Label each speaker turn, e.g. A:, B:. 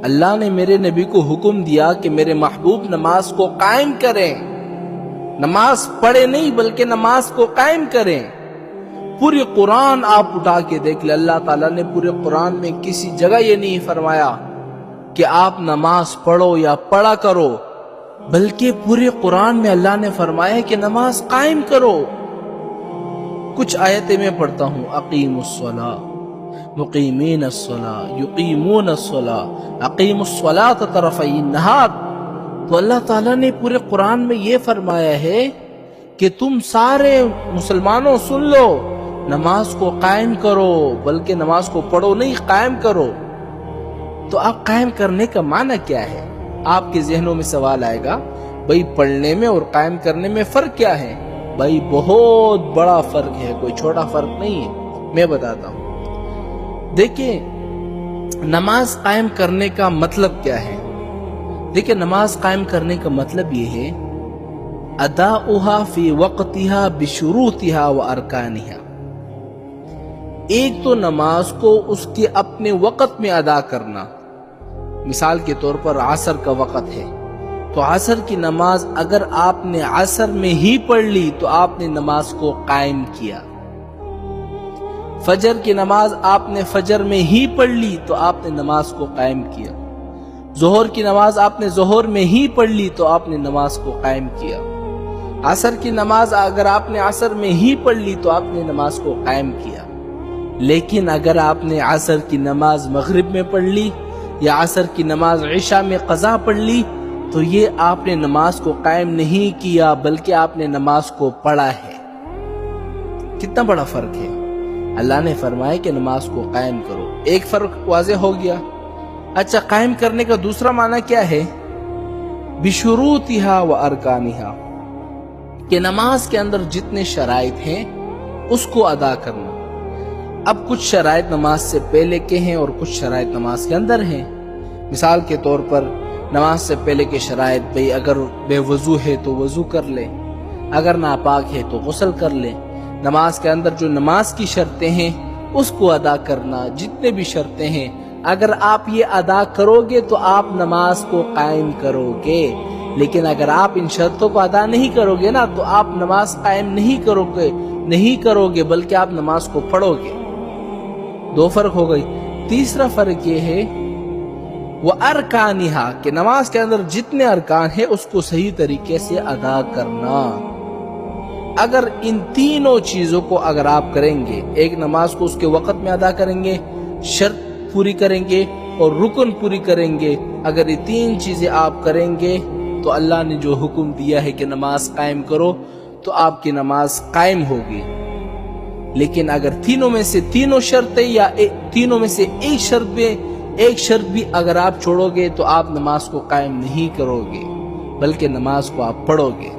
A: اللہ نے میرے نبی کو حکم دیا کہ میرے محبوب نماز کو قائم کریں، نماز پڑھے نہیں بلکہ نماز کو قائم کریں۔ پوری قرآن آپ اٹھا کے دیکھ لیں، اللہ تعالیٰ نے پورے قرآن میں کسی جگہ یہ نہیں فرمایا کہ آپ نماز پڑھو یا پڑھا کرو، بلکہ پورے قرآن میں اللہ نے فرمایا کہ نماز قائم کرو۔ کچھ آیتیں میں پڑھتا ہوں، اقیم الصلاۃ، مقیمین الصلاۃ، یقیمون الصلاۃ، اقیم الصلاۃ طرفی النہار۔ تو اللہ تعالیٰ نے پورے قرآن میں یہ فرمایا ہے کہ تم سارے مسلمانوں سن لو، نماز کو قائم کرو، بلکہ نماز کو پڑھو نہیں، قائم کرو۔ تو آپ قائم کرنے کا معنی کیا ہے؟ آپ کے ذہنوں میں سوال آئے گا، بھائی پڑھنے میں اور قائم کرنے میں فرق کیا ہے؟ بھائی بہت بڑا فرق ہے، کوئی چھوٹا فرق نہیں ہے، میں بتاتا ہوں۔ دیکھیں نماز قائم کرنے کا مطلب کیا ہے؟ دیکھیں نماز قائم کرنے کا مطلب یہ ہے اداؤہا فی وقتہا بشروطہا و ارکانہا۔ ایک تو نماز کو اس کے اپنے وقت میں ادا کرنا، مثال کے طور پر عصر کا وقت ہے تو عصر کی نماز اگر آپ نے عصر میں ہی پڑھ لی تو آپ نے نماز کو قائم کیا۔ فجر کی نماز آپ نے فجر میں ہی پڑھ لی تو آپ نے نماز کو قائم کیا۔ ظہر کی نماز آپ نے ظہر میں ہی پڑھ لی تو آپ نے نماز کو قائم کیا۔ عصر کی نماز اگر آپ نے عصر میں ہی پڑھ لی تو آپ نے نماز کو قائم کیا۔ لیکن اگر آپ نے عصر کی نماز مغرب میں پڑھ لی یا عصر کی نماز عشاء میں قضا پڑھ لی تو یہ آپ نے نماز کو قائم نہیں کیا بلکہ آپ نے نماز کو پڑھا ہے۔ کتنا بڑا فرق ہے؟ اللہ نے فرمایا کہ نماز کو قائم کرو، ایک فرق واضح ہو گیا۔ اچھا قائم کرنے کا دوسرا معنی کیا ہے؟ بشروطہا و ارکانہا، کہ نماز کے اندر جتنے شرائط ہیں اس کو ادا کرنا۔ اب کچھ شرائط نماز سے پہلے کے ہیں اور کچھ شرائط نماز کے اندر ہیں۔ مثال کے طور پر نماز سے پہلے کے شرائط، بھئی اگر بے وضو ہے تو وضو کر لے، اگر ناپاک ہے تو غسل کر لے۔ نماز کے اندر جو نماز کی شرطیں ہیں اس کو ادا کرنا، جتنے بھی شرطیں ہیں اگر آپ یہ ادا کرو گے تو آپ نماز کو قائم کرو گے۔ لیکن اگر آپ ان شرطوں کو ادا نہیں کرو گے نا تو آپ نماز قائم نہیں کرو گے بلکہ آپ نماز کو پڑھو گے۔ دو فرق ہو گئی۔ تیسرا فرق یہ ہے وَأَرْكَانِهَا، کہ نماز کے اندر جتنے ارکان ہیں اس کو صحیح طریقے سے ادا کرنا۔ اگر ان تینوں چیزوں کو اگر آپ کریں گے، ایک نماز کو اس کے وقت میں ادا کریں گے، شرط پوری کریں گے اور رکن پوری کریں گے، اگر یہ تین چیزیں آپ کریں گے تو اللہ نے جو حکم دیا ہے کہ نماز قائم کرو تو آپ کی نماز قائم ہوگی۔ لیکن اگر تینوں میں سے تینوں شرطیں یا تینوں میں سے ایک شرط بھی اگر آپ چھوڑو گے تو آپ نماز کو قائم نہیں کرو گے بلکہ نماز کو آپ پڑھو گے۔